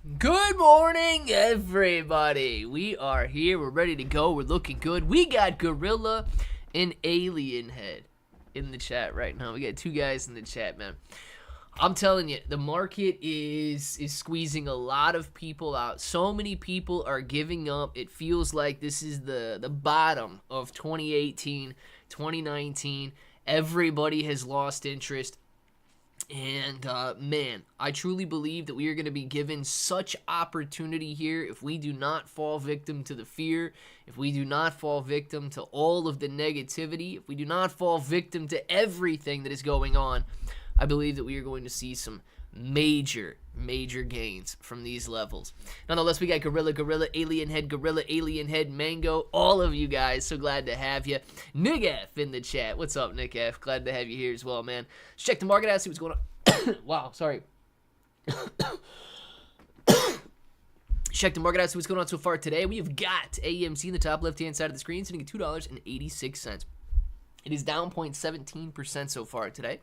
Good morning, everybody. We are here. We're ready to go. We're looking good. We got Gorilla and Alien Head in the chat right now. We got two guys in the chat, man. I'm telling you, the market is squeezing a lot of people out. So many people are giving up. It feels like this is the bottom of 2018, 2019. Everybody has lost interest. And, man, I truly believe that we are going to be given such opportunity here if we do not fall victim to the fear, if we do not fall victim to all of the negativity, if we do not fall victim to everything that is going on. I believe that we are going to see some major gains from these levels. Nonetheless, we got Gorilla, Alien Head, Mango, all of you guys. So glad to have you. Nick F in the chat. What's up, Nick F? Glad to have you here as well, man. Let's check the market out, see what's going on. Wow, sorry. Check the market out, see what's going on so far today. We have got AMC in the top left-hand side of the screen, sitting at $2.86. It is down 0.17% so far today.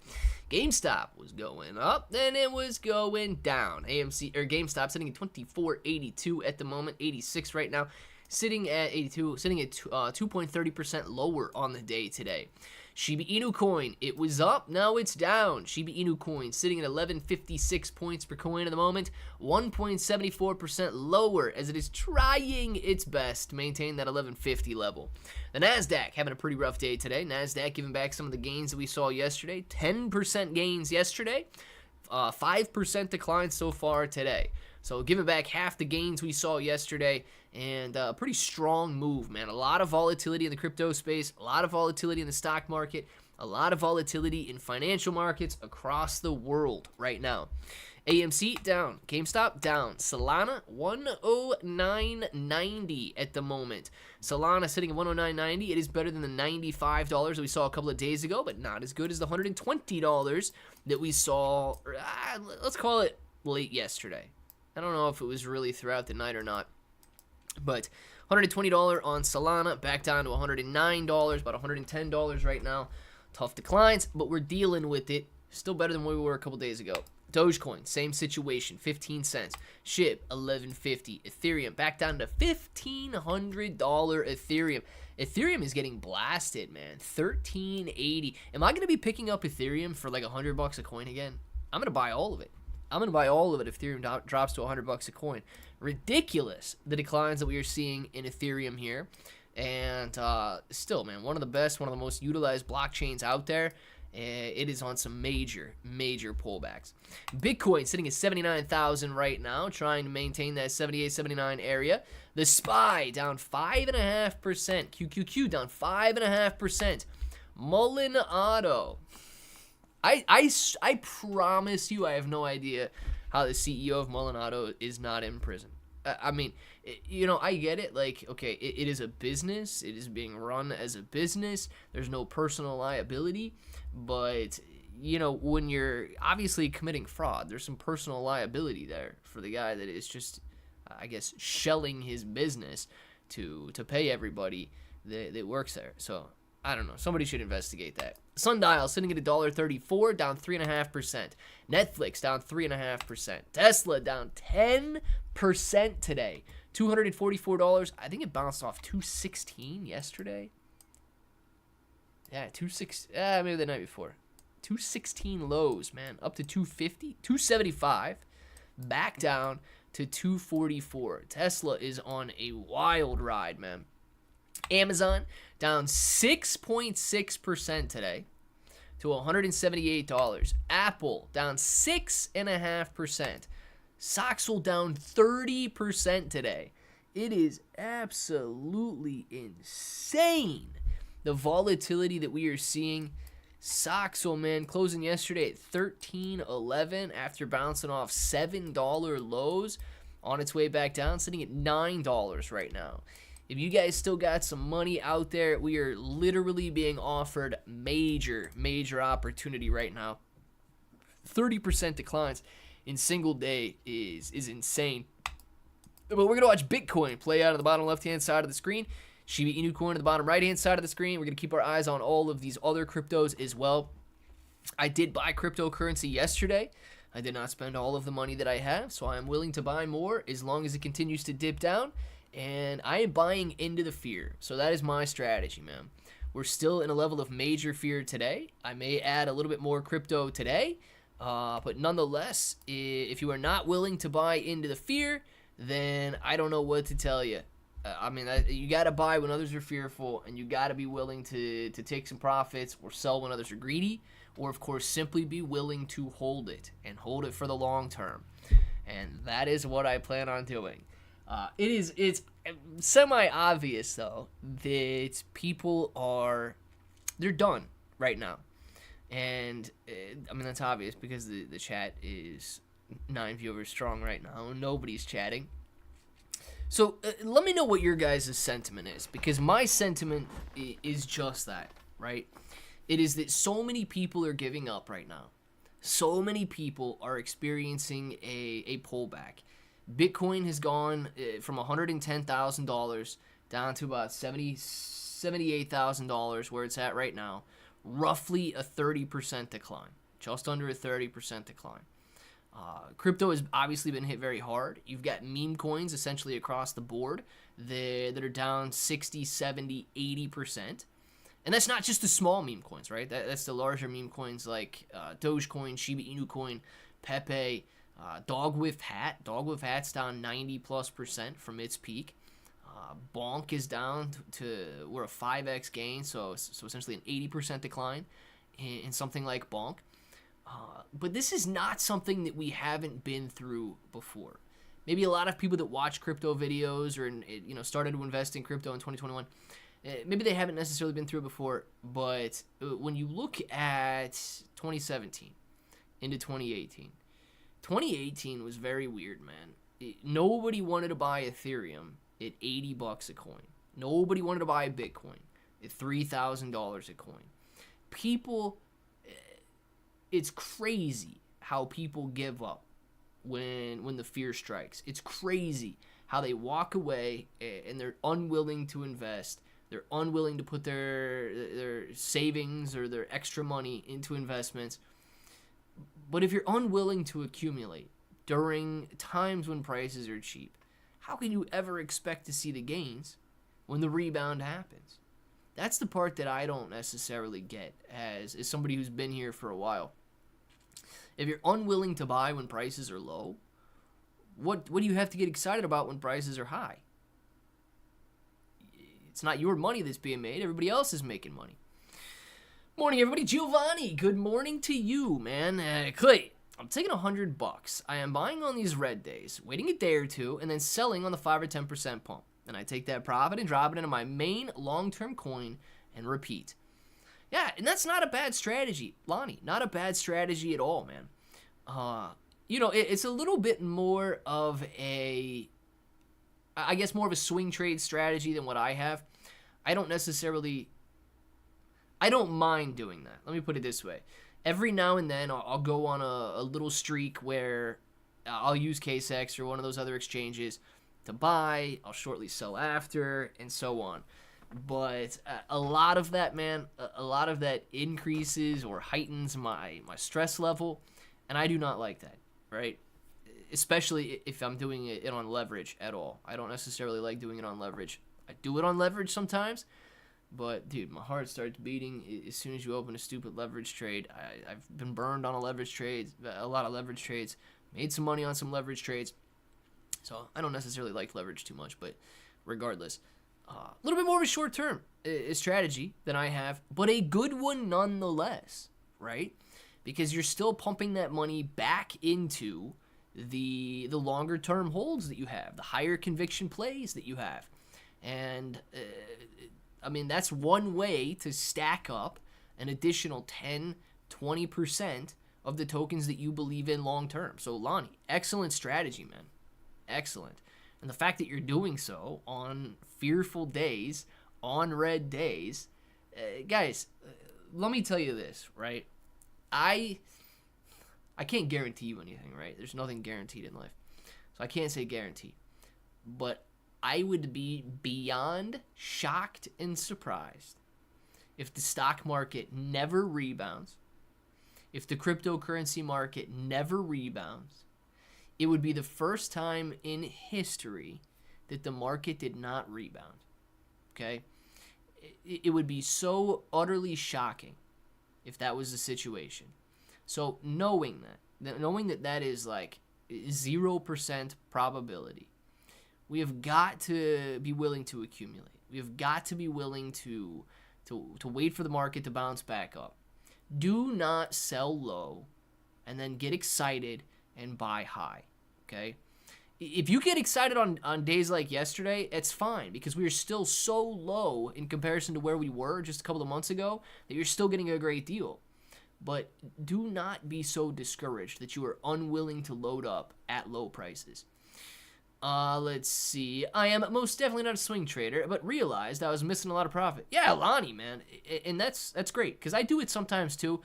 GameStop was going up, then it was going down. GameStop sitting at $24.82 at the moment, 86 right now, sitting at 82, sitting at 2.30% lower on the day today. Shiba Inu Coin, it was up, now it's down. Shiba Inu Coin sitting at 11.56 points per coin at the moment, 1.74% lower as it is trying its best to maintain that 11.50 level. The Nasdaq having a pretty rough day today. Nasdaq giving back some of the gains that we saw yesterday. 10% gains yesterday, 5% decline so far today. So giving back half the gains we saw yesterday, and a pretty strong move, man. A lot of volatility in the crypto space, a lot of volatility in the stock market, a lot of volatility in financial markets across the world right now. AMC down, GameStop down, Solana 109.90 at the moment. Solana sitting at 109.90. It is better than the $95 that we saw a couple of days ago, but not as good as the $120 that we saw, let's call it late yesterday. I don't know if it was really throughout the night or not, but $120 on Solana, back down to $109, about $110 right now. Tough declines, but we're dealing with it. Still better than where we were a couple days ago. Dogecoin, same situation, 15 cents. SHIB, 11.50. Ethereum, back down to $1,500 Ethereum. Ethereum is getting blasted, man. 13.80. Am I going to be picking up Ethereum for like $100 a coin again? I'm going to buy all of it. I'm going to buy all of it if Ethereum drops to $100 a coin. Ridiculous, the declines that we are seeing in Ethereum here. And still, man, one of the best, one of the most utilized blockchains out there. It is on some major pullbacks. Bitcoin sitting at 79,000 right now, trying to maintain that 78, 79 area. The SPY down 5.5%. QQQ down 5.5%. Mullen Auto. I promise you, I have no idea how the CEO of Mullen Auto is not in prison. I mean, I get it. Like, okay, it is a business. It is being run as a business. There's no personal liability. But, when you're obviously committing fraud, there's some personal liability there for the guy that is just, I guess, shelling his business to pay everybody that works there. So, I don't know. Somebody should investigate that. Sundial sitting at $1.34, down 3.5%. Netflix down 3.5%. Tesla down 10% today. $244. I think it bounced off $216 yesterday. Yeah, maybe the night before. 216 lows, man. Up to 250, 275. Back down to 244. Tesla is on a wild ride, man. Amazon down 6.6% today to $178. Apple down 6.5%. Soxel down 30% today. It is absolutely insane, the volatility that we are seeing. Soxel, man, closing yesterday at $13.11 after bouncing off $7 lows, on its way back down, sitting at $9 right now. If you guys still got some money out there, we are literally being offered major opportunity right now. 30% declines in single day is insane. But we're going to watch Bitcoin play out on the bottom left-hand side of the screen. Shiba Inu Coin on the bottom right-hand side of the screen. We're going to keep our eyes on all of these other cryptos as well. I did buy cryptocurrency yesterday. I did not spend all of the money that I have, so I am willing to buy more as long as it continues to dip down, and I am buying into the fear. So that is my strategy, man. We're still in a level of major fear today. I may add a little bit more crypto today, but nonetheless, if you are not willing to buy into the fear, then I don't know what to tell you. I mean, you got to buy when others are fearful, and you got to be willing to take some profits or sell when others are greedy, or, of course, simply be willing to hold it and hold it for the long term. And that is what I plan on doing. It's semi-obvious, though, that people they're done right now. And, I mean, that's obvious because the chat is 9 viewers strong right now. Nobody's chatting. So let me know what your guys' sentiment is, because my sentiment is just that, right? It is that so many people are giving up right now. So many people are experiencing a pullback. Bitcoin has gone from $110,000 down to about $78,000 where it's at right now. Roughly a 30% decline. Just under a 30% decline. Crypto has obviously been hit very hard. You've got meme coins essentially across the board that are down 60, 70, 80%. And that's not just the small meme coins, right? That's the larger meme coins like Dogecoin, Shiba Inu Coin, Pepe, Dog with Hat. Dog with Hat's down 90+% from its peak. Bonk is down we're a 5x gain, so essentially an 80% decline in something like Bonk. But this is not something that we haven't been through before. Maybe a lot of people that watch crypto videos or started to invest in crypto in 2021, maybe they haven't necessarily been through it before. But when you look at 2017 into 2018, 2018 was very weird, man. Nobody wanted to buy Ethereum at $80 a coin. Nobody wanted to buy Bitcoin at $3,000 a coin. It's crazy how people give up when the fear strikes. It's crazy how they walk away and they're unwilling to invest. They're unwilling to put their savings or their extra money into investments. But if you're unwilling to accumulate during times when prices are cheap, how can you ever expect to see the gains when the rebound happens? That's the part that I don't necessarily get as somebody who's been here for a while. If you're unwilling to buy when prices are low, what do you have to get excited about when prices are high? It's not your money that's being made. Everybody else is making money. Morning, everybody. Giovanni, good morning to you, man. Clay, I'm taking $100. I am buying on these red days, waiting a day or two, and then selling on the 5 or 10% pump. And I take that profit and drop it into my main long-term coin and repeat. Yeah, and that's not a bad strategy, Lonnie. Not a bad strategy at all, man. It's a little bit more of I guess more of a swing trade strategy than what I have. I don't mind doing that. Let me put it this way. Every now and then I'll go on a little streak where I'll use CaseX or one of those other exchanges to buy. I'll shortly sell after, and so on. But a lot of that, man, a lot of that increases or heightens my stress level, and I do not like that, right? Especially if I'm doing it on leverage at all. I don't necessarily like doing it on leverage. I do it on leverage sometimes, but, dude, my heart starts beating as soon as you open a stupid leverage trade. I've been burned on a lot of leverage trades, made some money on some leverage trades. So I don't necessarily like leverage too much, but regardless, a little bit more of a short-term strategy than I have, but a good one nonetheless, right? Because you're still pumping that money back into the longer-term holds that you have, the higher conviction plays that you have. And, that's one way to stack up an additional 10, 20% of the tokens that you believe in long-term. So, Lonnie, excellent strategy, man. Excellent. And the fact that you're doing so on fearful days, on red days, guys, let me tell you this, right? I can't guarantee you anything, right? There's nothing guaranteed in life. So I can't say guarantee. But I would be beyond shocked and surprised if the stock market never rebounds, if the cryptocurrency market never rebounds, it would be the first time in history that the market did not rebound. Okay? It would be so utterly shocking if that was the situation. So knowing that that is like 0% probability, we have got to be willing to accumulate. We have got to be willing to wait for the market to bounce back up. Do not sell low and then get excited and buy high, okay? If you get excited on days like yesterday, it's fine because we are still so low in comparison to where we were just a couple of months ago that you're still getting a great deal. But do not be so discouraged that you are unwilling to load up at low prices. Let's see. I am most definitely not a swing trader, but realized I was missing a lot of profit. Yeah, Lonnie, man. And that's great because I do it sometimes too.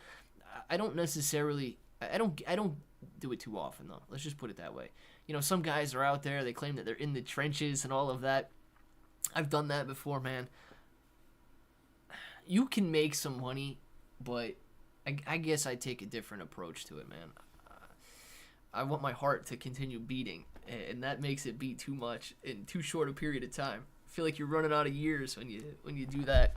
I don't necessarily I don't do it too often though. Let's just put it that way. You know, some guys are out there, they claim that they're in the trenches and all of that. I've done that before, man. You can make some money, but I guess I take a different approach to it, man. I want my heart to continue beating, and that makes it beat too much in too short a period of time. I feel like you're running out of years when you do that.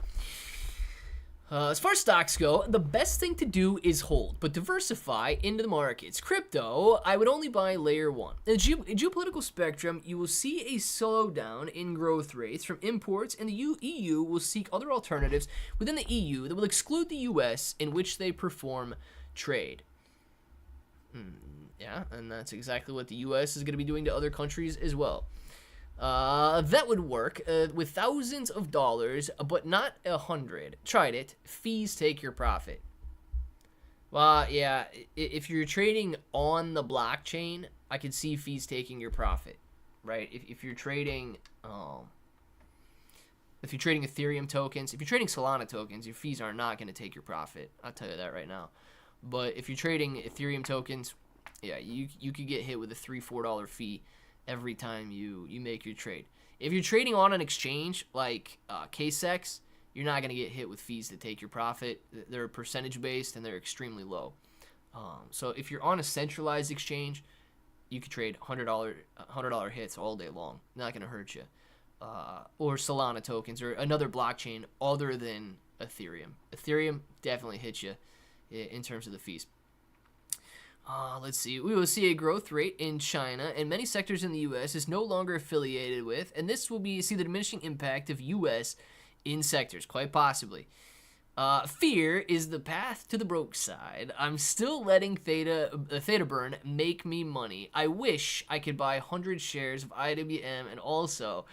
As far as stocks go, the best thing to do is hold, but diversify into the markets. Crypto, I would only buy layer 1. In the geopolitical spectrum, you will see a slowdown in growth rates from imports, and the EU will seek other alternatives within the EU that will exclude the US in which they perform trade. Yeah, and that's exactly what the US is going to be doing to other countries as well. That would work with thousands of dollars, but not 100. Tried it. Fees take your profit. Well, yeah, if you're trading on the blockchain, I could see fees taking your profit, right? If you're trading, Ethereum tokens, if you're trading Solana tokens, your fees are not going to take your profit. I'll tell you that right now. But if you're trading Ethereum tokens, yeah, you could get hit with a $3-4 fee every time you make your trade. If you're trading on an exchange like KSEX, you're not going to get hit with fees that take your profit. They're percentage based and they're extremely low. So if you're on a centralized exchange, you could trade $100 hits all day long. Not going to hurt you. Or Solana tokens or another blockchain other than Ethereum. Ethereum definitely hits you in terms of the fees. Let's see. We will see a growth rate in China and many sectors in the U.S. is no longer affiliated with, and this will see the diminishing impact of U.S. in sectors, quite possibly. Fear is the path to the broke side. I'm still letting Theta Burn make me money. I wish I could buy 100 shares of IWM, and also,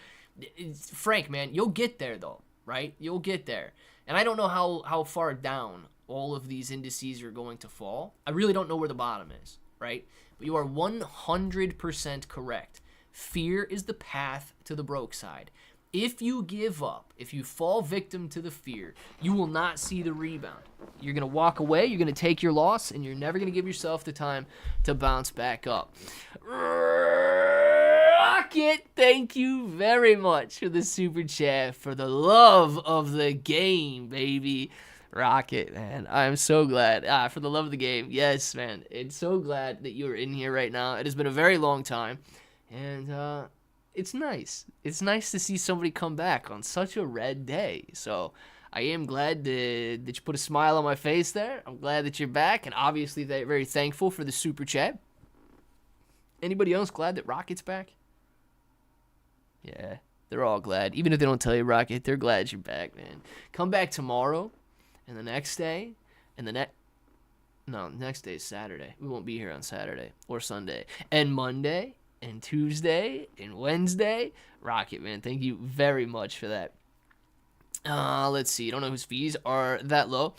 Frank, man, you'll get there though, right? You'll get there. And I don't know how far down all of these indices are going to fall. I really don't know where the bottom is, right? But you are 100% correct. Fear is the path to the broke side. If you give up, if you fall victim to the fear, you will not see the rebound. You're going to walk away, you're going to take your loss, and you're never going to give yourself the time to bounce back up. Rocket, thank you very much for the super chat, for the love of the game, baby. Rocket, man, I'm so glad. For the love of the game, yes, man. It's so glad that you're in here right now. It has been a very long time, and it's nice. It's nice to see somebody come back on such a red day. So I am glad that you put a smile on my face there. I'm glad that you're back, and obviously very thankful for the super chat. Anybody else glad that Rocket's back? Yeah, they're all glad. Even if they don't tell you, Rocket, they're glad you're back, man. Come back tomorrow. And the next day, and the next day is Saturday. We won't be here on Saturday or Sunday. And Monday, and Tuesday, and Wednesday. Rocket, man, thank you very much for that. Let's see. I don't know whose fees are that low.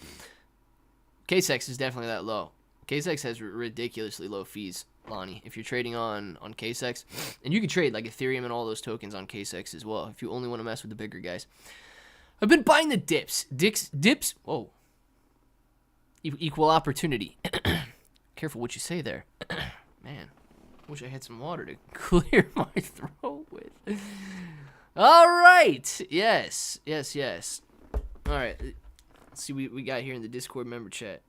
KSEX is definitely that low. KSEX has ridiculously low fees, Lonnie, if you're trading on KSEX. And you can trade like Ethereum and all those tokens on KSEX as well if you only want to mess with the bigger guys. I've been buying the dips. Dips. Whoa. Equal opportunity. Careful what you say there. Man, wish I had some water to clear my throat with. All right. Yes. All right. Let's see what we got here in the Discord member chat.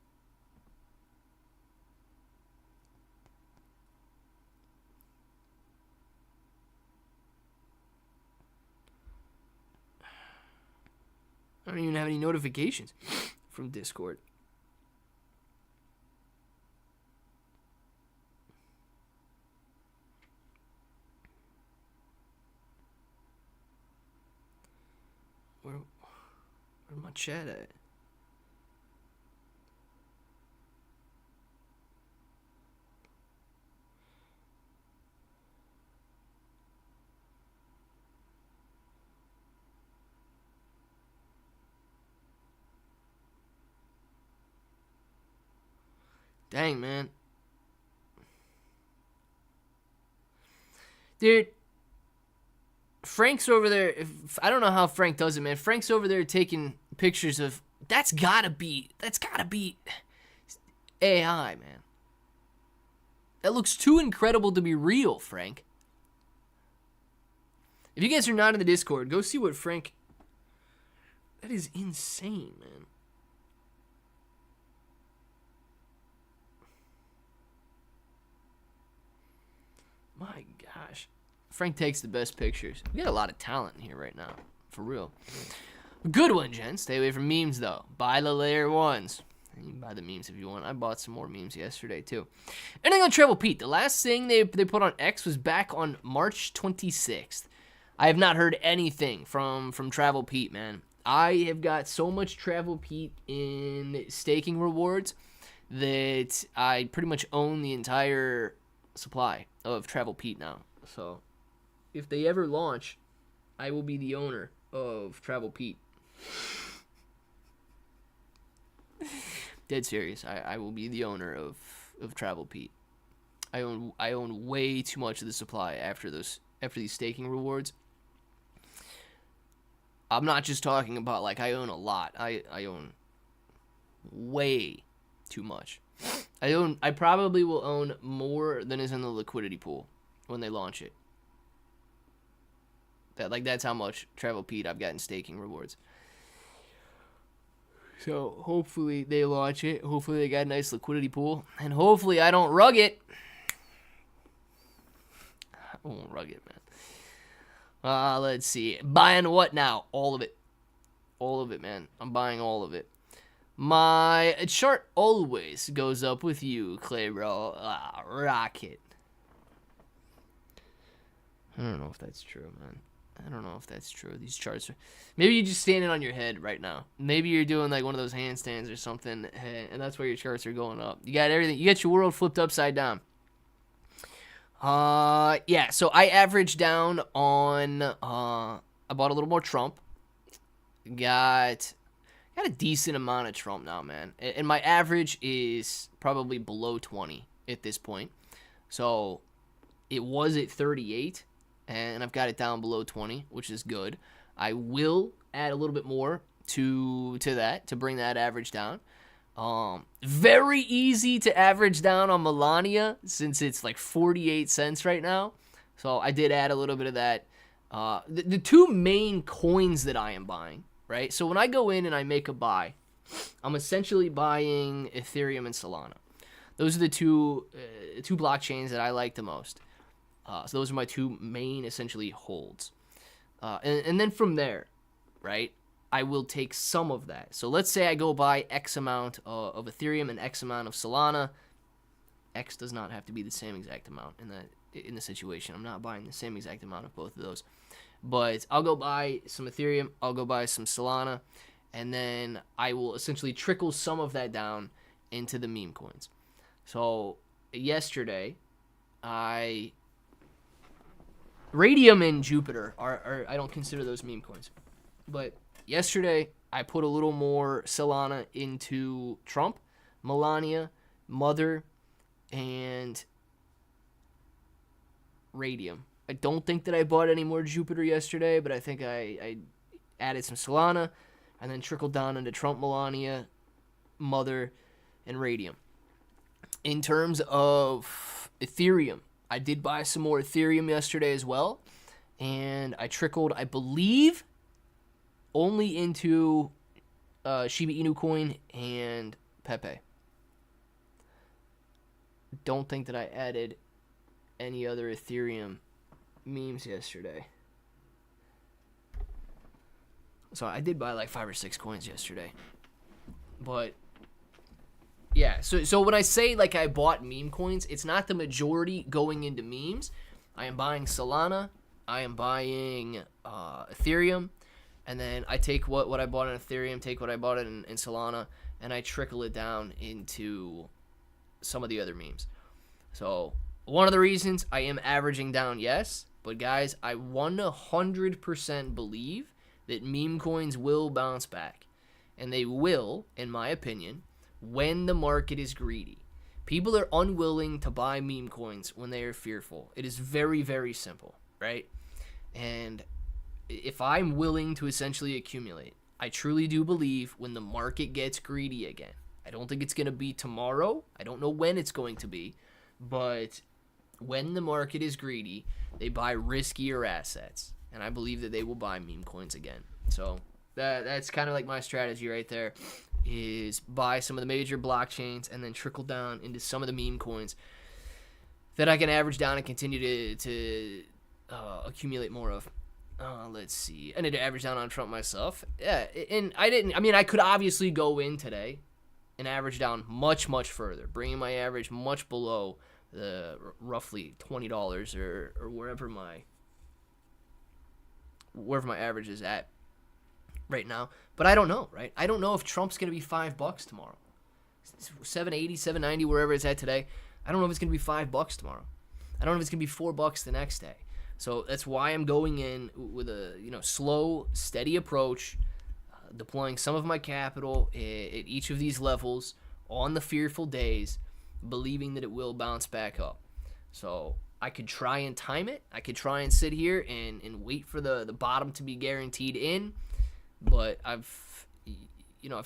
I don't even have any notifications from Discord. Where's my chat at? Dang, man. Dude, Frank's over there. I don't know how Frank does it, man. Frank's over there taking pictures of... That's gotta be AI, man. That looks too incredible to be real, Frank. If you guys are not in the Discord, go see what Frank... That is insane, man. My gosh. Frank takes the best pictures. We got a lot of talent in here right now. For real. Good one, gents. Stay away from memes, though. Buy the layer ones. You can buy the memes if you want. I bought some more memes yesterday, too. Anything on Travel Pete? The last thing they put on X was back on March 26th. I have not heard anything from Travel Pete, man. I have got so much Travel Pete in staking rewards that I pretty much own the entire supply of Travel Pete now. So if they ever launch, I will be the owner of Travel Pete. Dead serious. I will be the owner of Travel Pete. I own way too much of the supply after these staking rewards. I'm not just talking about like I own a lot. I own way too much. I probably will own more than is in the liquidity pool when they launch it. That's how much Travel Pete I've got in staking rewards. So hopefully they launch it. Hopefully they got a nice liquidity pool, and hopefully I don't rug it. I won't rug it, man. Let's see. Buying what now? All of it. All of it, man. I'm buying all of it. My chart always goes up with you, Claybro. Rocket. I don't know if that's true, man. I don't know if that's true. These charts are... Maybe you're just standing on your head right now. Maybe you're doing like one of those handstands or something, and that's why your charts are going up. You got everything. You got your world flipped upside down. Yeah, so I averaged down on... I bought a little more Trump. Got a decent amount of Trump now, man. And my average is probably below 20 at this point. So it was at 38, and I've got it down below 20, which is good. I will add a little bit more to that to bring that average down. Very easy to average down on Melania since it's like 48 cents right now. So I did add a little bit of that. The two main coins that I am buying, right? So when I go in and I make a buy, I'm essentially buying Ethereum and Solana. Those are the two blockchains that I like the most. So those are my two main essentially holds. And then from there, right, I will take some of that. So let's say I go buy X amount of Ethereum and X amount of Solana. X does not have to be the same exact amount in the situation. I'm not buying the same exact amount of both of those. But I'll go buy some Ethereum, I'll go buy some Solana, and then I will essentially trickle some of that down into the meme coins. So yesterday, Radium and Jupiter are I don't consider those meme coins. But yesterday, I put a little more Solana into Trump, Melania, Mother, and Radium. I don't think that I bought any more Jupiter yesterday, but I think I added some Solana and then trickled down into Trump, Melania, Mother, and Radium. In terms of Ethereum, I did buy some more Ethereum yesterday as well, and I trickled, I believe, only into Shiba Inu Coin and Pepe. Don't think that I added any other Ethereum memes yesterday. So I did buy like 5 or 6 coins yesterday. But yeah, so when I say like I bought meme coins, it's not the majority going into memes. I am buying Solana, I am buying Ethereum, and then I take what I bought in Ethereum, take what I bought in Solana, and I trickle it down into some of the other memes. So one of the reasons I am averaging down, yes, but guys, I 100% believe that meme coins will bounce back. And they will, in my opinion, when the market is greedy. People are unwilling to buy meme coins when they are fearful. It is very, very simple, right? And if I'm willing to essentially accumulate, I truly do believe when the market gets greedy again. I don't think it's going to be tomorrow. I don't know when it's going to be. But when the market is greedy, they buy riskier assets. And I believe that they will buy meme coins again. So that's kind of like my strategy right there, is buy some of the major blockchains and then trickle down into some of the meme coins that I can average down and continue to accumulate more of. Let's see. I need to average down on Trump myself. Yeah, and I could obviously go in today and average down much, much further, bringing my average much below the roughly $20 or wherever my average is at right now. But I don't know, right? I don't know if Trump's going to be $5 tomorrow. 780, 790, wherever it's at today. I don't know if it's going to be $5 tomorrow. I don't know if it's going to be $4 the next day. So that's why I'm going in with a slow, steady approach, deploying some of my capital at each of these levels on the fearful days, believing that it will bounce back up. So I could try and time it. I could try and sit here and wait for the bottom to be guaranteed in, but I've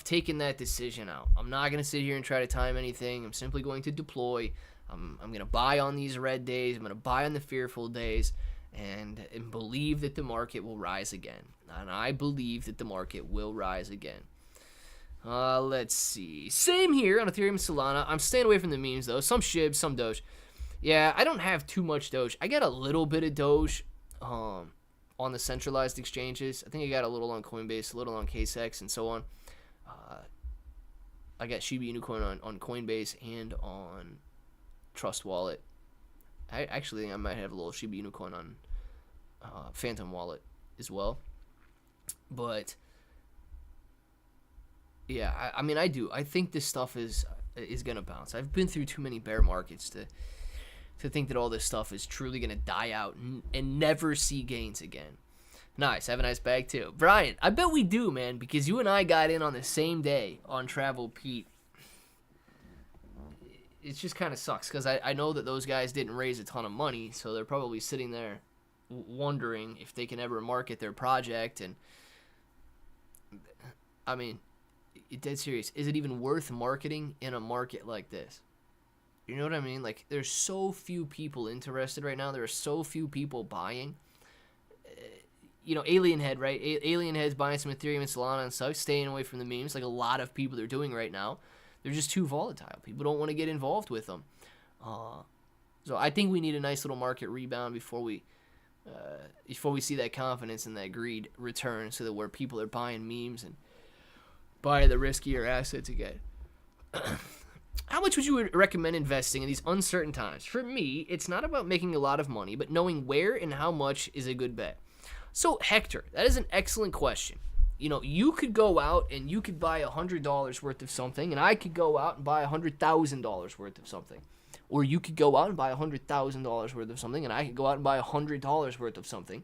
taken that decision out. I'm not going to sit here and try to time anything. I'm simply going to deploy. I'm going to buy on these red days. I'm going to buy on the fearful days and believe that the market will rise again. And I believe that the market will rise again. Let's see. Same here on Ethereum and Solana. I'm staying away from the memes, though. Some SHIB, some Doge. Yeah, I don't have too much Doge. I got a little bit of Doge on the centralized exchanges. I think I got a little on Coinbase, a little on KSX, and so on. I got Shiba Inu Coin on Coinbase and on Trust Wallet. I actually think I might have a little Shiba Inu Coin on Phantom Wallet as well. But yeah, I do. I think this stuff is gonna bounce. I've been through too many bear markets to think that all this stuff is truly gonna die out and never see gains again. Nice. Have a nice bag too, Brian. I bet we do, man, because you and I got in on the same day on Travel Pete. It just kind of sucks because I know that those guys didn't raise a ton of money, so they're probably sitting there wondering if they can ever market their project. And I mean, dead serious, is it even worth marketing in a market like this? You know what I mean? Like, there's so few people interested right now. There are so few people buying. Alien Head, right? Alien Head's buying some Ethereum and Solana and stuff, staying away from the memes like a lot of people are doing right now. They're just too volatile. People don't want to get involved with them. So I think we need a nice little market rebound before we see that confidence and that greed return, so that where people are buying memes and buying the riskier assets again. How much would you recommend investing in these uncertain times? For me, it's not about making a lot of money, but knowing where and how much is a good bet. So, Hector, that is an excellent question. You could go out and you could buy $100 worth of something, and I could go out and buy $100,000 worth of something. Or you could go out and buy $100,000 worth of something, and I could go out and buy $100 worth of something.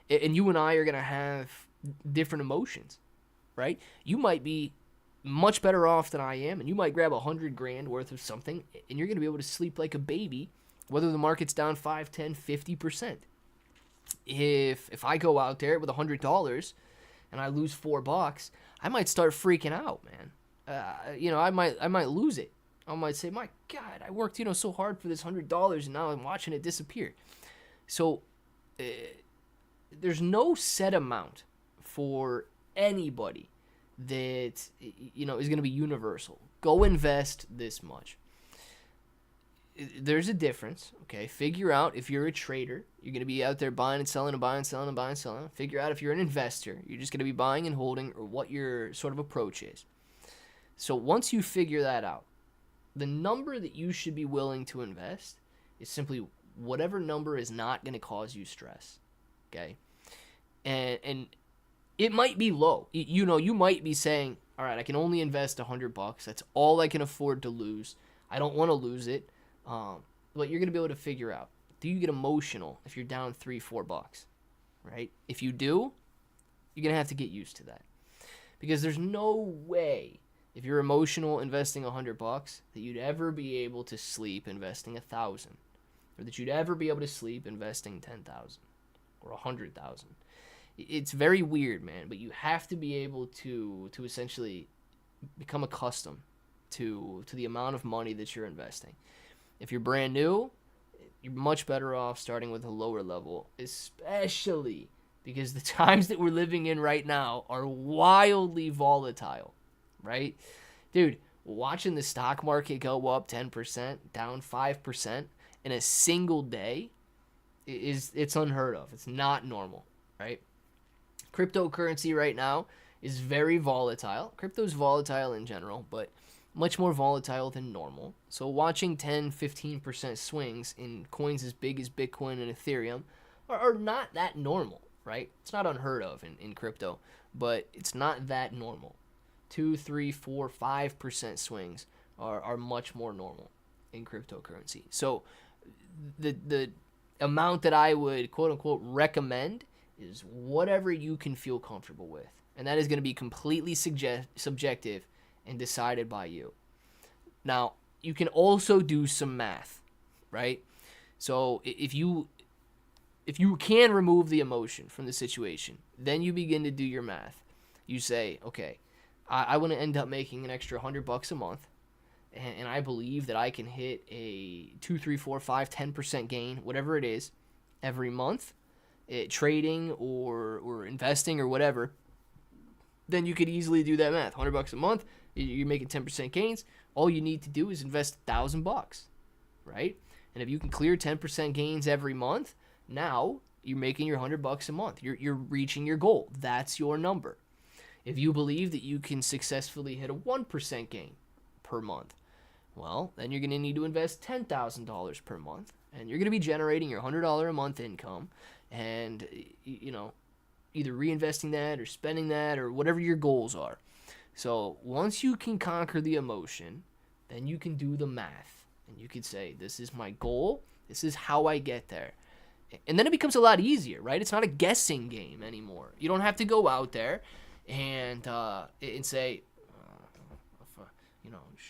And you and I are going to have different emotions, right? You might be much better off than I am, and you might grab $100,000 worth of something, and you're going to be able to sleep like a baby, whether the market's down 5, 10, 50%. If I go out there with $100 and I lose $4, I might start freaking out, man. I might lose it. I might say, my God, I worked so hard for this $100, and now I'm watching it disappear. So there's no set amount for anybody that is going to be universal. Go invest this much. there's a difference, okay? Figure out if you're a trader, you're going to be out there buying and selling and buying and selling and buying and selling. Figure out if you're an investor, you're just going to be buying and holding, or what your sort of approach is. So once you figure that out, the number that you should be willing to invest is simply whatever number is not going to cause you stress, okay? And it might be low. You know, you might be saying, all right, I can only invest $100. That's all I can afford to lose. I don't want to lose it. But you're going to be able to figure out, do you get emotional if you're down $3-4, right? If you do, you're going to have to get used to that. Because there's no way, if you're emotional investing $100, that you'd ever be able to sleep investing $1,000, or that you'd ever be able to sleep investing $10,000 or $100,000. It's very weird, man, but you have to be able to essentially become accustomed to the amount of money that you're investing. If you're brand new, you're much better off starting with a lower level, especially because the times that we're living in right now are wildly volatile, right? Dude, watching the stock market go up 10%, down 5% in a single day it's unheard of. It's not normal, right? Cryptocurrency right now is very volatile. Crypto's volatile in general, but much more volatile than normal. So watching 10-15% swings in coins as big as Bitcoin and Ethereum are not that normal, right? It's not unheard of in crypto, but it's not that normal. 2, 3, 4, 5% swings are much more normal in cryptocurrency. So the amount that I would quote unquote recommend is whatever you can feel comfortable with. And that is going to be completely subjective and decided by you. Now, you can also do some math, right? So if you can remove the emotion from the situation, then you begin to do your math. You say, okay, I want to end up making an extra $100 a month, and I believe that I can hit a 2, 3, 4, 5, 10% gain, whatever it is, every month, trading or investing or whatever. Then you could easily do that math. $100 a month, you're making 10% gains. All you need to do is invest $1,000, right? And if you can clear 10% gains every month, now you're making your $100 a month. You're reaching your goal. That's your number. If you believe that you can successfully hit a 1% gain per month, well, then you're going to need to invest $10,000 per month, and you're going to be generating your $100 a month income, and either reinvesting that or spending that or whatever your goals are. So once you can conquer the emotion, then you can do the math, and you could say, this is my goal, this is how I get there. And then it becomes a lot easier, right? It's not a guessing game anymore. You don't have to go out there and say,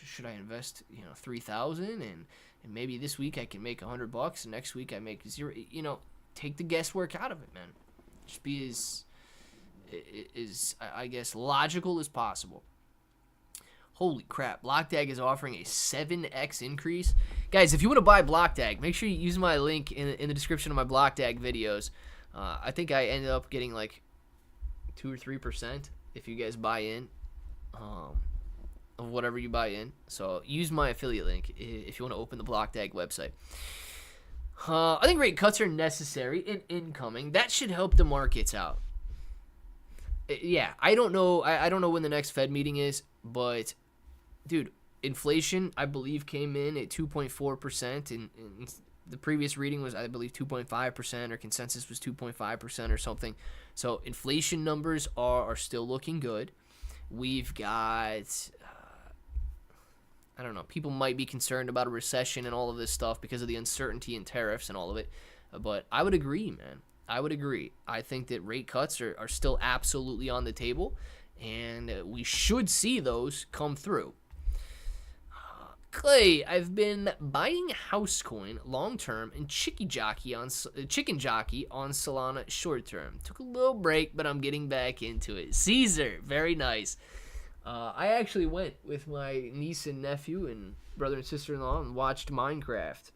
should I invest, $3,000 and maybe this week I can make $100 and next week I make $0. Take the guesswork out of it, man. Just be as I guess logical as possible. Holy crap, BlockDAG is offering a 7x increase. Guys, if you want to buy BlockDAG, make sure you use my link in the description of my BlockDAG videos. I think I ended up getting like 2 or 3% if you guys buy in of whatever you buy in. So use my affiliate link if you want to open the BlockDAG website. I think rate cuts are necessary and incoming. That should help the markets out. Yeah, I don't know. I don't know when the next Fed meeting is, but dude, inflation I believe came in at 2.4%, and the previous reading was I believe 2.5%, or consensus was 2.5% or something. So inflation numbers are still looking good. We've got I don't know, people might be concerned about a recession and all of this stuff because of the uncertainty in tariffs and all of it. But I would agree, man. I would agree. I think that rate cuts are still absolutely on the table, and we should see those come through. Clay, I've been buying Housecoin long-term and Chicken Jockey on Solana short-term. Took a little break, but I'm getting back into it. Caesar, very nice. I actually went with my niece and nephew and brother and sister-in-law and watched Minecraft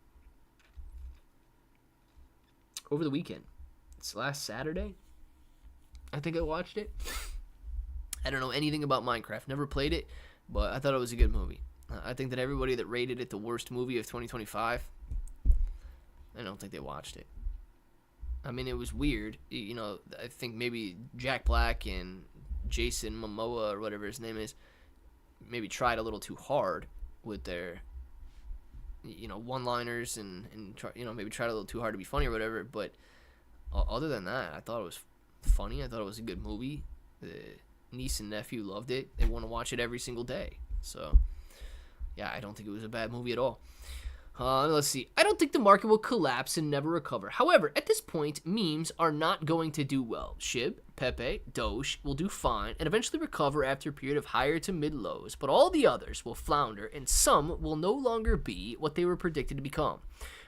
over the weekend. It's last Saturday, I think I watched it. I don't know anything about Minecraft. Never played it, but I thought it was a good movie. I think that everybody that rated it the worst movie of 2025, I don't think they watched it. I mean, it was weird. You know, I think maybe Jack Black and Jason Momoa or whatever his name is maybe tried a little too hard with their, you know, one-liners and try, you know, maybe tried a little too hard to be funny or whatever. But other than that, I thought it was funny. I thought it was a good movie. The niece and nephew loved it. They want to watch it every single day. So, yeah, I don't think it was a bad movie at all. Let's see. I don't think the market will collapse and never recover. However, at this point, memes are not going to do well. SHIB, Pepe, Doge will do fine and eventually recover after a period of higher to mid lows, but all the others will flounder and some will no longer be what they were predicted to become.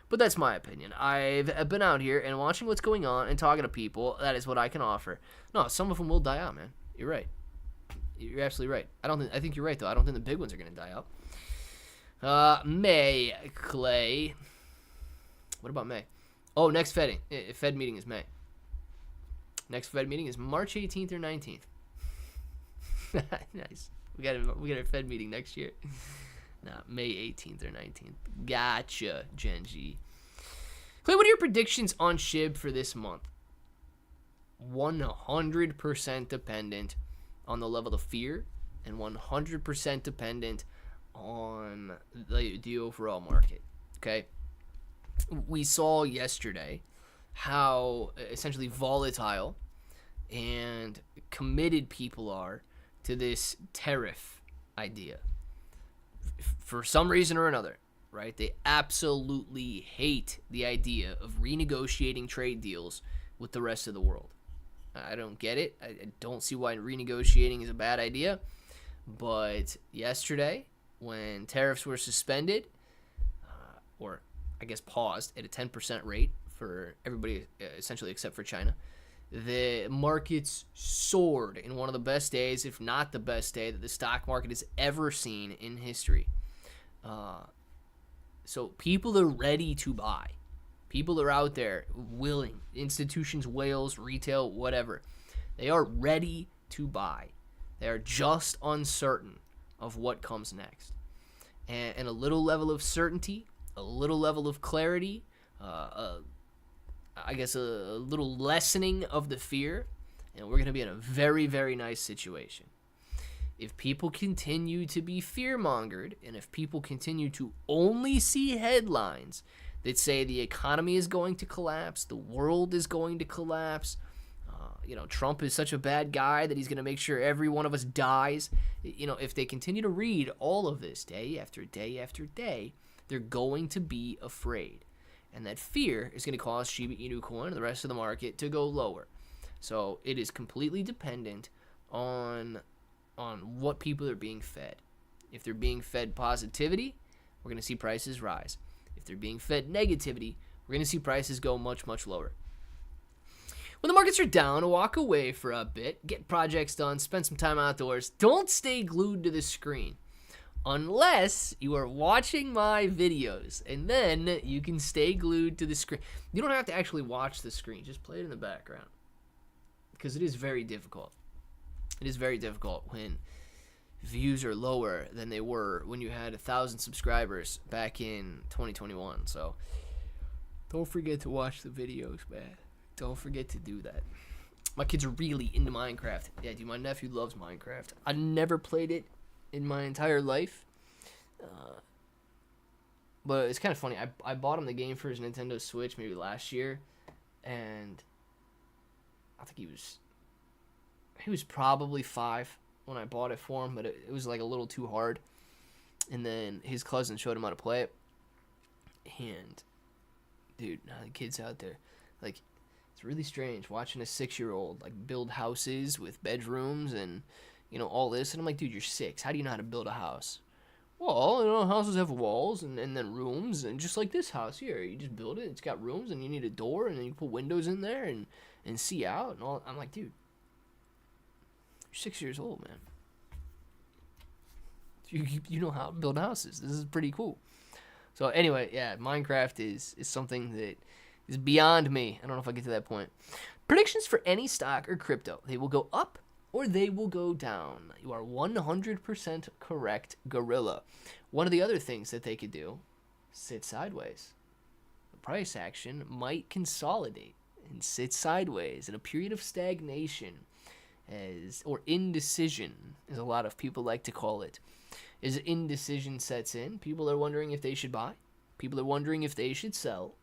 But that's my opinion. I've been out here and watching what's going on and talking to people. That is what I can offer. No, some of them will die out, man. You're right. You're absolutely right. I think you're right, though. I don't think the big ones are going to die out. May, Clay. What about May? Oh, next Fed meeting is May. Next Fed meeting is March 18th or 19th. Nice. We got a Fed meeting next year. Nah, May 18th or 19th. Gotcha, Genji. Clay, what are your predictions on SHIB for this month? 100% dependent on the level of fear and 100% dependent on the overall market. Okay, we saw yesterday how essentially volatile and committed people are to this tariff idea for some reason or another, right? They absolutely hate the idea of renegotiating trade deals with the rest of the world. I don't get it. I don't see why renegotiating is a bad idea. But yesterday, when tariffs were suspended, or I guess paused at a 10% rate for everybody, essentially except for China, the markets soared in one of the best days, if not the best day, that the stock market has ever seen in history. So people are ready to buy. People are out there willing. Institutions, whales, retail, whatever. They are ready to buy. They are just uncertain of what comes next. And a little level of certainty, a little level of clarity, I guess a little lessening of the fear, and we're going to be in a very, very nice situation. If people continue to be fear-mongered, and if people continue to only see headlines that say the economy is going to collapse, the world is going to collapse, Trump is such a bad guy that he's going to make sure every one of us dies. If they continue to read all of this day after day after day, they're going to be afraid. And that fear is going to cause Shiba Inu Coin and the rest of the market to go lower. So it is completely dependent on what people are being fed. If they're being fed positivity, we're going to see prices rise. If they're being fed negativity, we're going to see prices go much, much lower. When the markets are down, walk away for a bit, get projects done, spend some time outdoors. Don't stay glued to the screen unless you are watching my videos, and then you can stay glued to the screen. You don't have to actually watch the screen. Just play it in the background because it is very difficult. It is very difficult when views are lower than they were when you had 1,000 subscribers back in 2021. So don't forget to watch the videos, man. Don't forget to do that. My kids are really into Minecraft. Yeah, dude, my nephew loves Minecraft. I never played it in my entire life. But it's kind of funny. I bought him the game for his Nintendo Switch maybe last year. And I think he was probably 5 when I bought it for him. But it was like a little too hard. And then his cousin showed him how to play it. And, dude, now the kids out there, like, it's really strange watching a 6-year-old like build houses with bedrooms and all this, and I'm like, dude, you're 6. How do you know how to build a house? Well, houses have walls and then rooms, and just like this house here, you just build it. It's got rooms, and you need a door, and then you put windows in there and see out and all. I'm like, dude, you're 6 years old, man. You know how to build houses. This is pretty cool. So anyway, yeah, Minecraft is something that is beyond me. I don't know if I get to that point. Predictions for any stock or crypto. They will go up or they will go down. You are 100% correct, Gorilla. One of the other things that they could do, sit sideways. The price action might consolidate and sit sideways in a period of stagnation, or indecision, as a lot of people like to call it. As indecision sets in, people are wondering if they should buy. People are wondering if they should sell.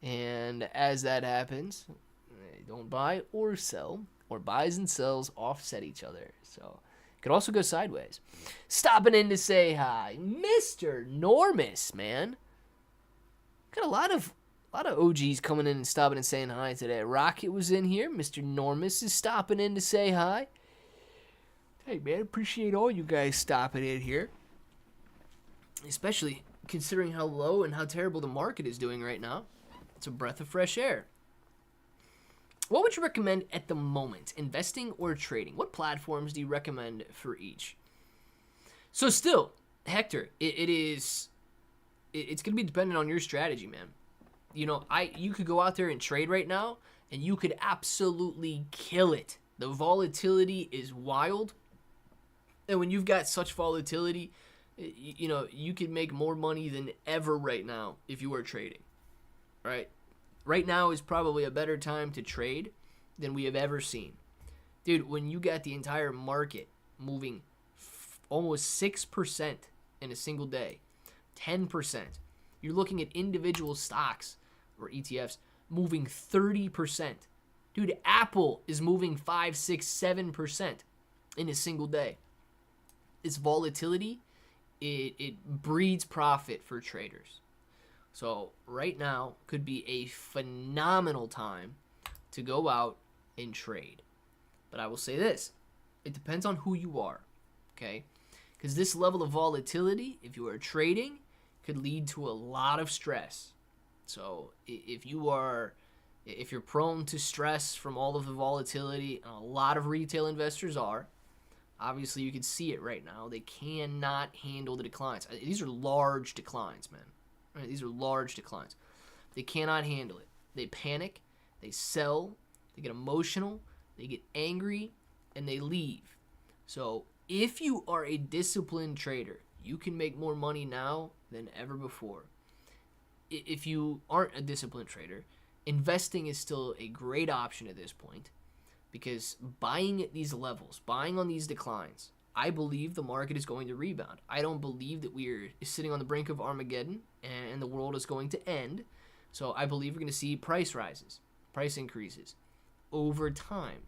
And as that happens, they don't buy or sell, or buys and sells offset each other. So it could also go sideways. Stopping in to say hi, Mr. Normus, man. Got a lot of OGs coming in and stopping and saying hi today. Rocket was in here. Mr. Normus is stopping in to say hi. Hey, man, appreciate all you guys stopping in here. Especially considering how low and how terrible the market is doing right now. It's a breath of fresh air. What would you recommend at the moment, investing or trading? What platforms do you recommend for each? So still, Hector, it's going to be dependent on your strategy, man. You know, you could go out there and trade right now, and you could absolutely kill it. The volatility is wild. And when you've got such volatility, you know, you could make more money than ever right now if you are trading, right? Right now is probably a better time to trade than we have ever seen. Dude, when you got the entire market moving almost 6% in a single day, 10%, you're looking at individual stocks or ETFs moving 30%. Dude, Apple is moving 5, 6, 7% in a single day. This volatility, it breeds profit for traders. So right now could be a phenomenal time to go out and trade. But I will say this, it depends on who you are, okay? Because this level of volatility, if you are trading, could lead to a lot of stress. So if you're prone to stress from all of the volatility, and a lot of retail investors are, obviously you can see it right now. They cannot handle the declines. These are large declines, man. Right, these are large declines. They cannot handle it. They panic, they sell, they get emotional, they get angry, and they leave. So if you are a disciplined trader, you can make more money now than ever before. If you aren't a disciplined trader, investing is still a great option at this point, because buying at these levels, buying on these declines, I believe the market is going to rebound. I don't believe that we're sitting on the brink of Armageddon and the world is going to end. So I believe we're going to see price rises, price increases over time.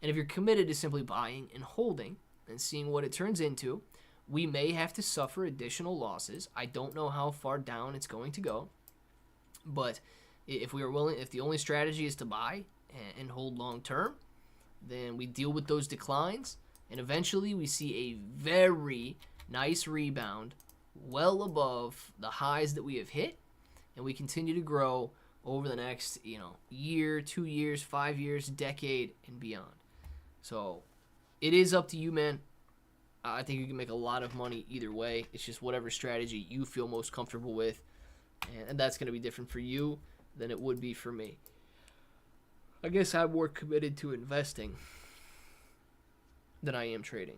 And if you're committed to simply buying and holding and seeing what it turns into, we may have to suffer additional losses. I don't know how far down it's going to go. But if we are willing, if the only strategy is to buy and hold long term, then we deal with those declines. And eventually we see a very nice rebound well above the highs that we have hit. And we continue to grow over the next, year, 2 years, 5 years, decade, and beyond. So it is up to you, man. I think you can make a lot of money either way. It's just whatever strategy you feel most comfortable with. And that's going to be different for you than it would be for me. I guess I'm more committed to investing than I am trading.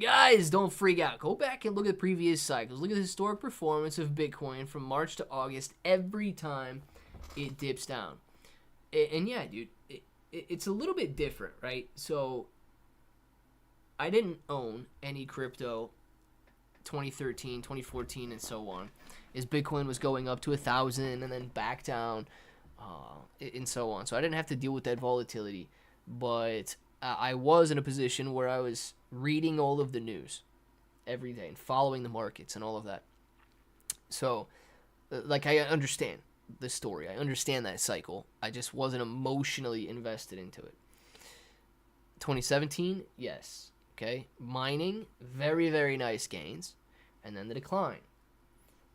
Guys, don't freak out. Go back and look at previous cycles. Look at the historic performance of Bitcoin from March to August every time it dips down. And yeah, dude, it's a little bit different, right? So I didn't own any crypto 2013, 2014, and so on, as Bitcoin was going up to 1,000 and then back down, and so on. So I didn't have to deal with that volatility, but I was in a position where I was reading all of the news every day and following the markets and all of that. So, I understand the story. I understand that cycle. I just wasn't emotionally invested into it. 2017, yes. Okay, mining, very, very nice gains, and then the decline.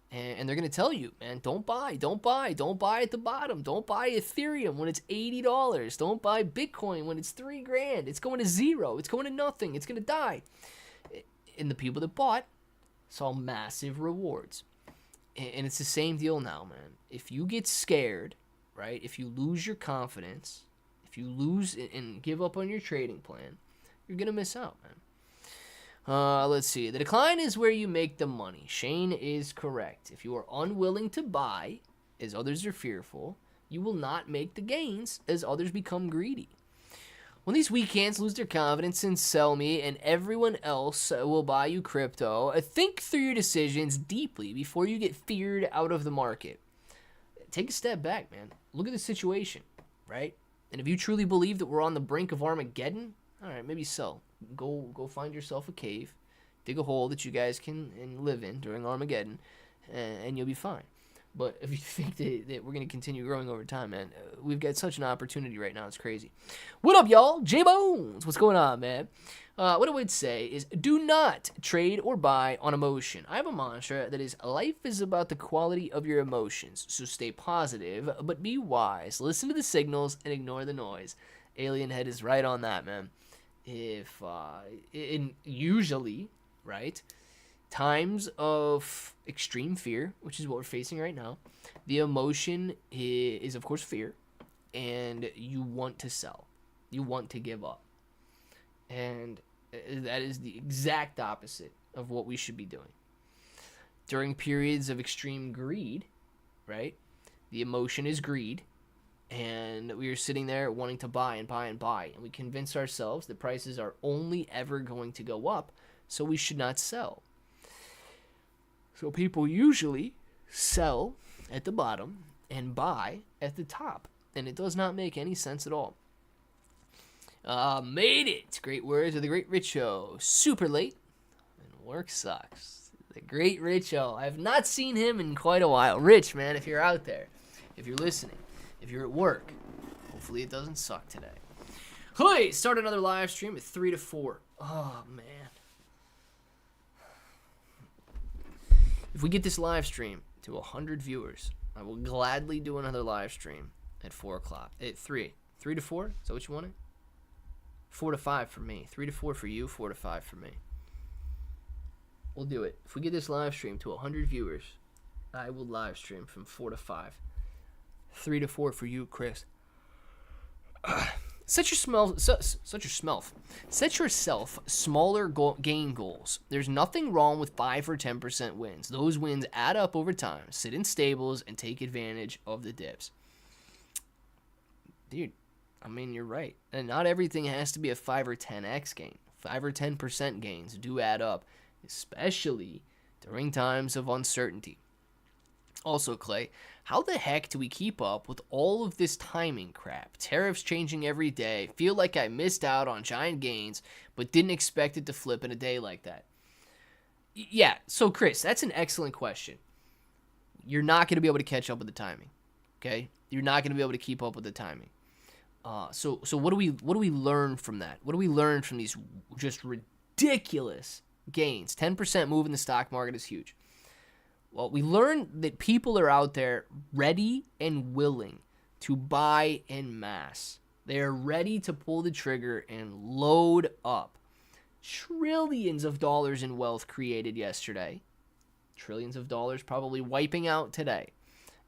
And they're going to tell you, man, don't buy at the bottom. Don't buy Ethereum when it's $80. Don't buy Bitcoin when it's $3,000. It's going to zero. It's going to nothing. It's going to die. And the people that bought saw massive rewards. And it's the same deal now, man. If you get scared, right, if you lose your confidence, If you lose and give up on your trading plan, you're going to miss out, man. Let's see. The decline is where you make the money. Shane is correct. If you are unwilling to buy, as others are fearful, you will not make the gains as others become greedy. When these weekends lose their confidence and sell me and everyone else will buy you crypto, think through your decisions deeply before you get feared out of the market. Take a step back, man. Look at the situation, right? And if you truly believe that we're on the brink of Armageddon, all right, maybe sell. Go find yourself a cave, dig a hole that you guys can live in during Armageddon, and you'll be fine. But if you think that we're going to continue growing over time, man, we've got such an opportunity right now. It's crazy. What up, y'all? J-Bones. What's going on, man? What I would say is do not trade or buy on emotion. I have a mantra that is life is about the quality of your emotions. So stay positive, but be wise. Listen to the signals and ignore the noise. Alien Head is right on that, man. Usually, right, times of extreme fear, which is what we're facing right now, the emotion is of course fear, and you want to sell, you want to give up, and that is the exact opposite of what we should be doing. During periods of extreme greed, right, the emotion is greed, and we are sitting there wanting to buy and buy and buy, and we convince ourselves that prices are only ever going to go up, so we should not sell. So people usually sell at the bottom and buy at the top, and it does not make any sense at all. Made it. Great words of the great Richo. Super late, and work sucks. The great Richo. I have not seen him in quite a while. Rich, man, if you're out there, if you're listening, if you're at work, hopefully it doesn't suck today. Hey, start another live stream at 3 to 4. Oh, man. If we get this live stream to 100 viewers, I will gladly do another live stream at 4 o'clock. At 3. 3 to 4? Is that what you wanted? 4 to 5 for me. 3 to 4 for you, 4 to 5 for me. We'll do it. If we get this live stream to 100 viewers, I will live stream from 4 to 5. 3 to 4 for you, Chris. Set yourself smaller gain goals. There's nothing wrong with 5 or 10% wins. Those wins add up over time. Sit in stables and take advantage of the dips. Dude, I mean, you're right. And not everything has to be a 5 or 10x gain. 5 or 10% gains do add up, especially during times of uncertainty. Also, Clay, how the heck do we keep up with all of this timing crap? Tariffs changing every day. Feel like I missed out on giant gains, but didn't expect it to flip in a day like that. Yeah, so Chris, that's an excellent question. You're not going to be able to catch up with the timing, okay? You're not going to be able to keep up with the timing. So what do we learn from that? What do we learn from these just ridiculous gains? 10% move in the stock market is huge. Well, we learned that people are out there ready and willing to buy en masse. They are ready to pull the trigger and load up. Trillions of dollars in wealth created yesterday. Trillions of dollars probably wiping out today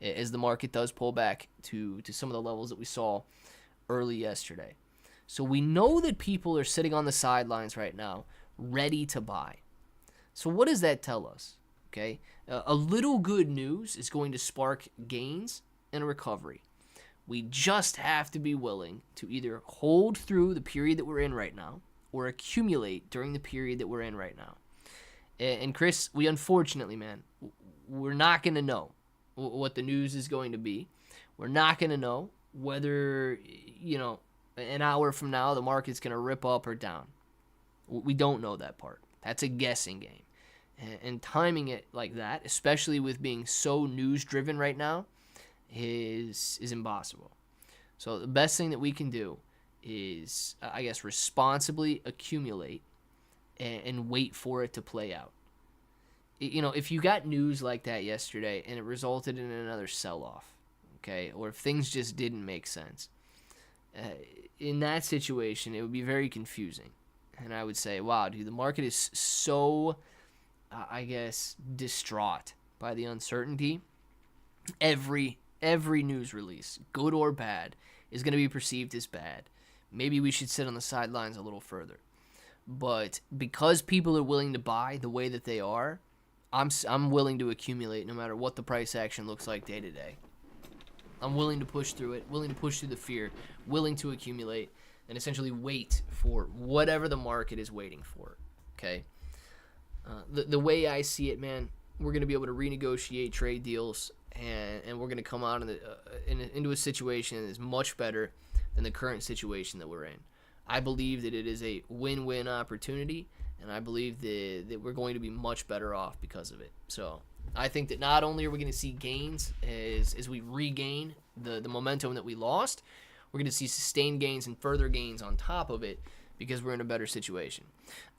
as the market does pull back to some of the levels that we saw early yesterday. So we know that people are sitting on the sidelines right now, ready to buy. So what does that tell us? Okay, a little good news is going to spark gains and a recovery. We just have to be willing to either hold through the period that we're in right now or accumulate during the period that we're in right now. And Chris, we unfortunately, man, we're not going to know what the news is going to be. We're not going to know whether, an hour from now the market's going to rip up or down. We don't know that part. That's a guessing game. And timing it like that, especially with being so news-driven right now, is impossible. So the best thing that we can do is, I guess, responsibly accumulate and wait for it to play out. If you got news like that yesterday and it resulted in another sell-off, okay, or if things just didn't make sense, in that situation, it would be very confusing. And I would say, wow, dude, the market is so... distraught by the uncertainty. Every news release, good or bad, is going to be perceived as bad. Maybe we should sit on the sidelines a little further. But because people are willing to buy the way that they are, I'm willing to accumulate no matter what the price action looks like day to day. I'm willing to push through it, willing to push through the fear, willing to accumulate, and essentially wait for whatever the market is waiting for. Okay? The way I see it, man, we're going to be able to renegotiate trade deals, and we're going to come out into a situation that is much better than the current situation that we're in. I believe that it is a win-win opportunity, and I believe that we're going to be much better off because of it. So I think that not only are we going to see gains as we regain the momentum that we lost, we're going to see sustained gains and further gains on top of it because we're in a better situation.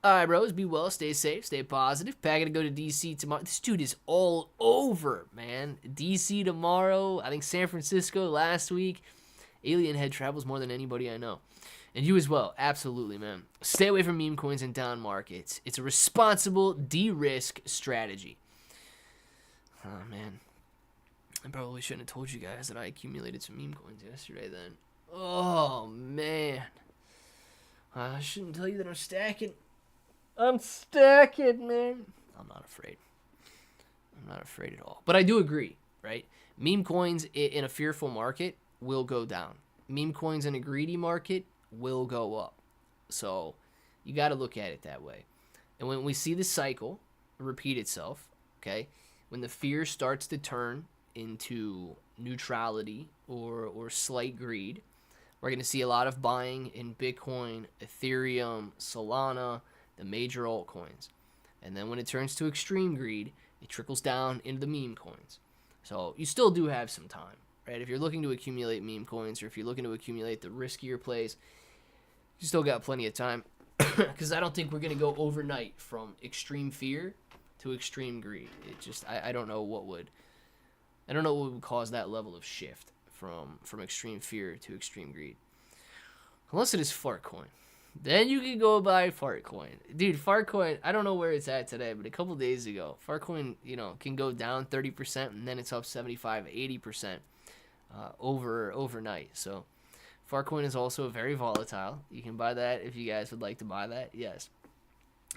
All right, bros, be well, stay safe, stay positive. Pat, to go to D.C. tomorrow. This dude is all over, man. D.C. tomorrow. I think San Francisco last week. Alien head travels more than anybody I know. And you as well. Absolutely, man. Stay away from meme coins and down markets. It's a responsible de-risk strategy. Oh, man. I probably shouldn't have told you guys that I accumulated some meme coins yesterday then. Oh, man. I shouldn't tell you that I'm stacking. I'm stacking, man. I'm not afraid. I'm not afraid at all. But I do agree, right? Meme coins in a fearful market will go down. Meme coins in a greedy market will go up. So you got to look at it that way. And when we see the cycle repeat itself, okay, when the fear starts to turn into neutrality or slight greed, we're going to see a lot of buying in Bitcoin, Ethereum, Solana, the major altcoins. And then when it turns to extreme greed, it trickles down into the meme coins. So you still do have some time, right? If you're looking to accumulate meme coins or if you're looking to accumulate the riskier plays, you still got plenty of time because I don't think we're going to go overnight from extreme fear to extreme greed. It just, I don't know what would cause that level of shift from extreme fear to extreme greed. Unless it is Fartcoin. Then you can go buy Fartcoin. Dude, Fartcoin, I don't know where it's at today, but a couple days ago, Fartcoin, can go down 30% and then it's up 75, 80% overnight. So Fartcoin is also very volatile. You can buy that if you guys would like to buy that. Yes.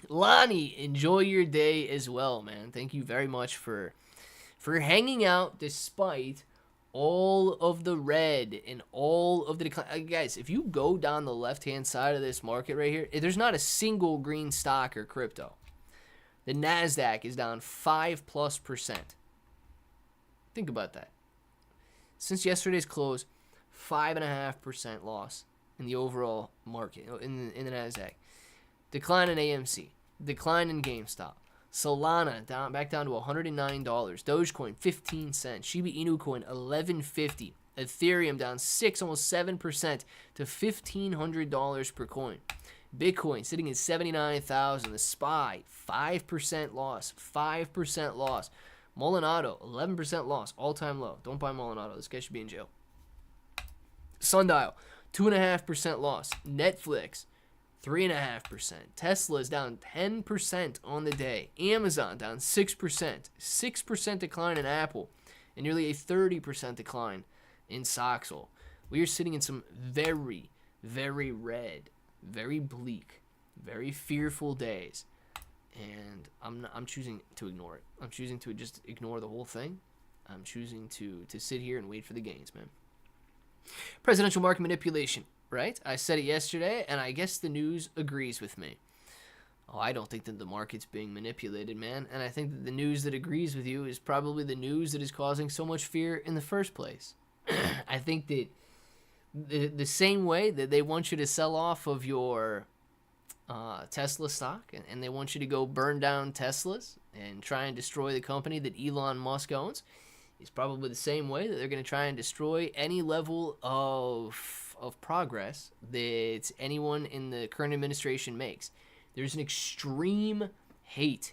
Lonnie, enjoy your day as well, man. Thank you very much for hanging out despite all of the red and all of the decline. Guys, if you go down the left-hand side of this market right here, there's not a single green stock or crypto. The NASDAQ is down 5+%. Think about that. Since yesterday's close, 5.5% loss in the overall market, in the NASDAQ. Decline in AMC. Decline in GameStop. Solana back down to $109. Dogecoin 15 cents. Shiba Inu Coin 11.50. Ethereum down 6, almost 7% to $1,500 per coin. Bitcoin sitting at 79,000. The SPY 5% loss. 5% loss. Molinado 11% loss. All-time low. Don't buy Molinado. This guy should be in jail. Sundial 2.5% loss. Netflix 3.5%. Tesla is down 10% on the day. Amazon down 6%. 6% decline in Apple. And nearly a 30% decline in Soxal. We are sitting in some very, very red, very bleak, very fearful days. And I'm choosing to ignore it. I'm choosing to just ignore the whole thing. I'm choosing to sit here and wait for the gains, man. Presidential market manipulation. Right? I said it yesterday, and I guess the news agrees with me. Oh, I don't think that the market's being manipulated, man. And I think that the news that agrees with you is probably the news that is causing so much fear in the first place. I think that the same way that they want you to sell off of your Tesla stock, and they want you to go burn down Teslas and try and destroy the company that Elon Musk owns, is probably the same way that they're going to try and destroy any level of progress that anyone in the current administration makes. There's an extreme hate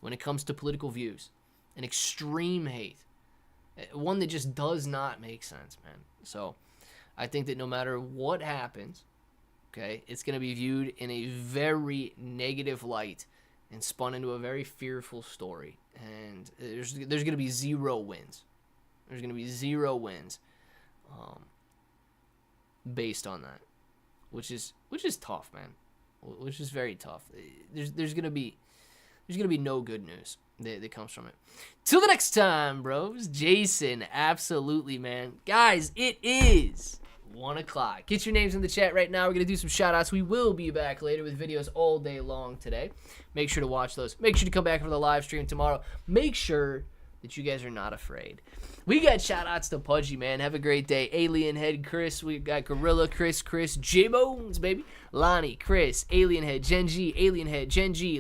when it comes to political views. An extreme hate. One that just does not make sense, man. So I think that no matter what happens, okay, it's going to be viewed in a very negative light and spun into a very fearful story. And there's going to be zero wins. There's going to be zero wins. based on that, which is tough, man. Which is very tough. There's gonna be no good news that comes from it. Till the next time, bros. Jason, absolutely, man. Guys, it is 1 o'clock. Get your names in the chat right now. We're going to do some shout-outs. We will be back later with videos all day long today. Make sure to watch those. Make sure to come back for the live stream tomorrow. Make sure that you guys are not afraid. We got shout-outs to Pudgy, man. Have a great day. Alien Head Chris. We got Gorilla Chris, J-Bones, baby. Lonnie, Chris, Alien Head, Gen G,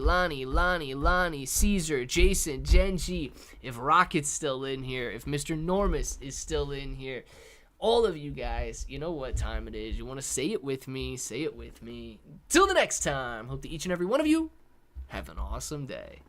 Lonnie, Caesar, Jason, Gen G. If Rocket's still in here, if Mr. Normus is still in here, all of you guys, you know what time it is. You want to say it with me, say it with me. Till the next time, hope that each and every one of you have an awesome day.